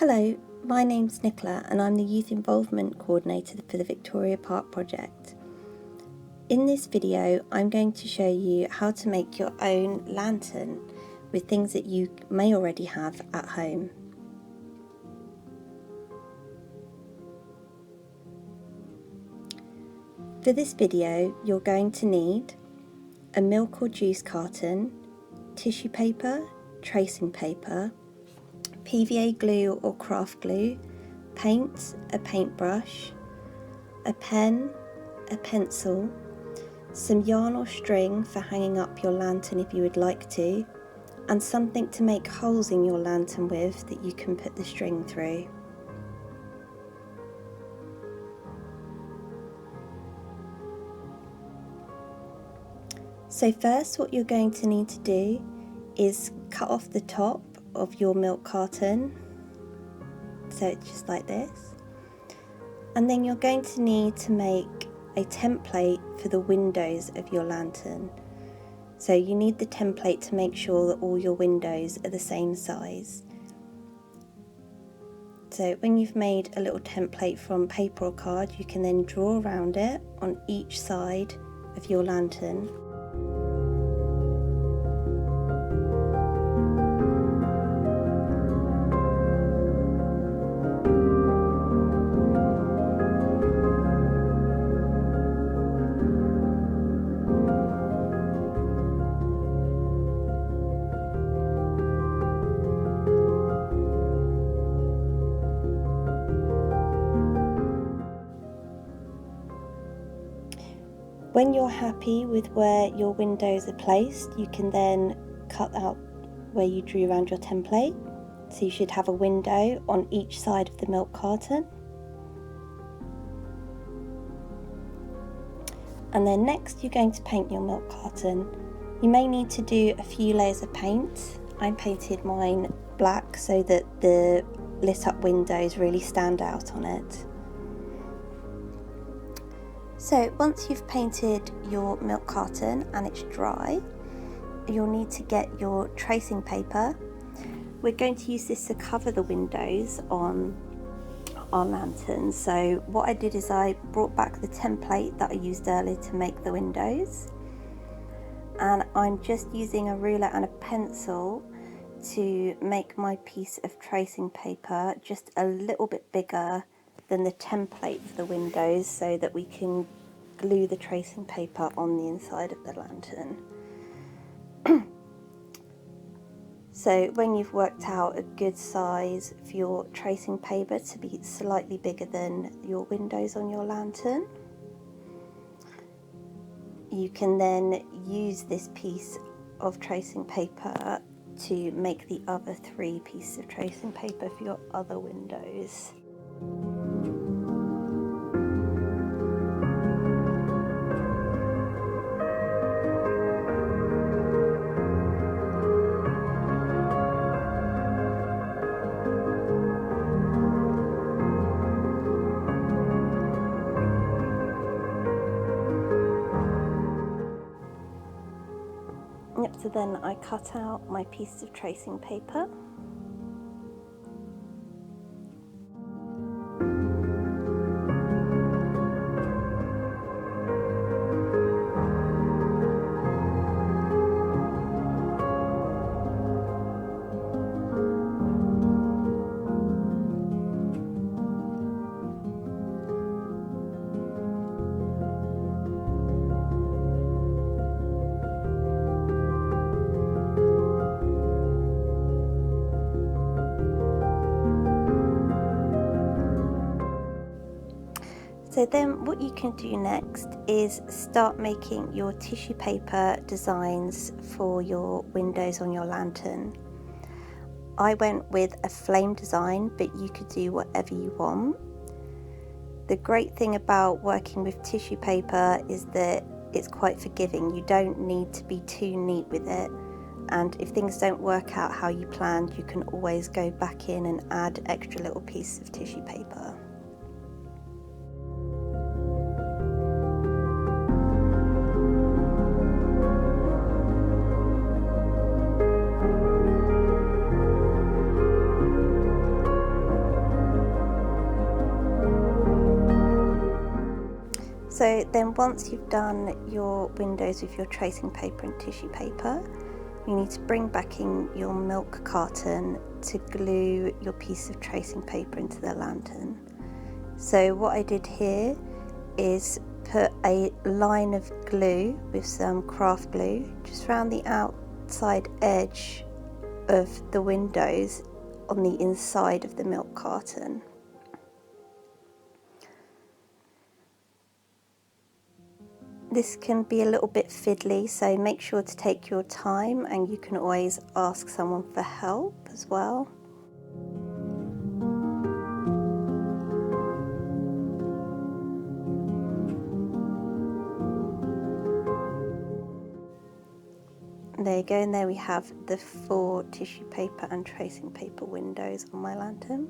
Hello, my name's Nicola and I'm the Youth Involvement Coordinator for the Victoria Park project. In this video, I'm going to show you how to make your own lantern with things that you may already have at home. For this video, you're going to need a milk or juice carton, tissue paper, tracing paper, PVA glue or craft glue, paint, a paintbrush, a pen, a pencil, some yarn or string for hanging up your lantern if you would like to, and something to make holes in your lantern with that you can put the string through. So first, what you're going to need to do is cut off the top of your milk carton, so it's just like this, and then you're going to need to make a template for the windows of your lantern. So you need the template to make sure that all your windows are the same size. So when you've made a little template from paper or card, you can then draw around it on each side of your lantern. When you're happy with where your windows are placed, you can then cut out where you drew around your template. So you should have a window on each side of the milk carton. And then next you're going to paint your milk carton. You may need to do a few layers of paint. I painted mine black so that the lit up windows really stand out on it. So once you've painted your milk carton and it's dry, you'll need to get your tracing paper. We're going to use this to cover the windows on our lanterns. So what I did is I brought back the template that I used earlier to make the windows, and I'm just using a ruler and a pencil to make my piece of tracing paper just a little bit bigger than the template for the windows, so that we can glue the tracing paper on the inside of the lantern. So when you've worked out a good size for your tracing paper to be slightly bigger than your windows on your lantern, you can then use this piece of tracing paper to make the other 3 pieces of tracing paper for your other windows. Yep, so then I cut out my piece of tracing paper. So then what you can do next is start making your tissue paper designs for your windows on your lantern. I went with a flame design, but you could do whatever you want. The great thing about working with tissue paper is that it's quite forgiving. You don't need to be too neat with it, and if things don't work out how you planned, you can always go back in and add extra little pieces of tissue paper. So then once you've done your windows with your tracing paper and tissue paper, you need to bring back in your milk carton to glue your piece of tracing paper into the lantern. So what I did here is put a line of glue with some craft glue just around the outside edge of the windows on the inside of the milk carton. This can be a little bit fiddly, so make sure to take your time, and you can always ask someone for help as well. There you go, and there we have the 4 tissue paper and tracing paper windows on my lantern.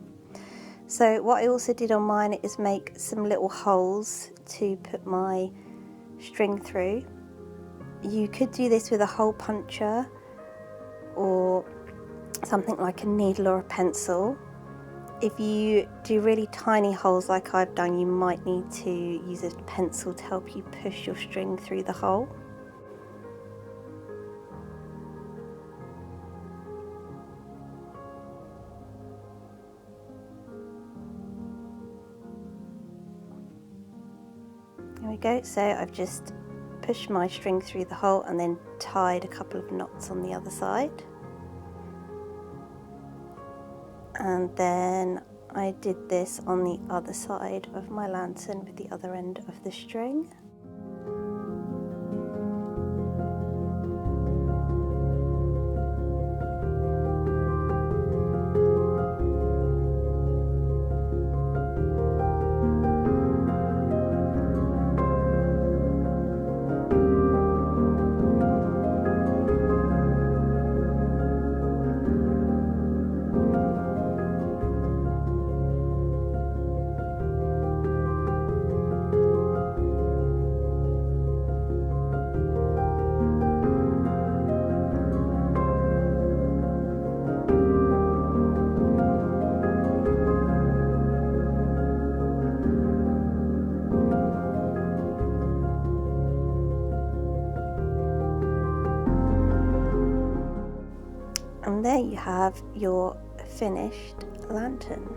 So what I also did on mine is make some little holes to put my string through. You could do this with a hole puncher or something like a needle or a pencil. If you do really tiny holes like I've done, you might need to use a pencil to help you push your string through the hole. There we go, so I've just pushed my string through the hole and then tied a couple of knots on the other side. And then I did this on the other side of my lantern with the other end of the string. And there you have your finished lantern.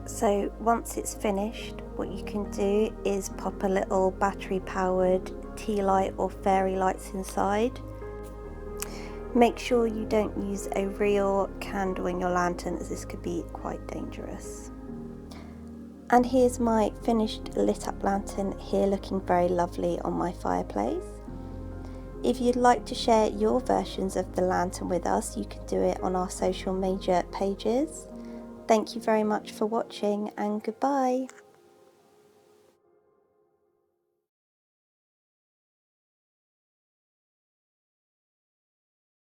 So once it's finished, what you can do is pop a little battery powered tea light or fairy lights inside. Make sure you don't use a real candle in your lantern, as this could be quite dangerous. And here's my finished lit up lantern here, looking very lovely on my fireplace. If you'd like to share your versions of the lantern with us, you can do it on our social media pages. Thank you very much for watching, and goodbye.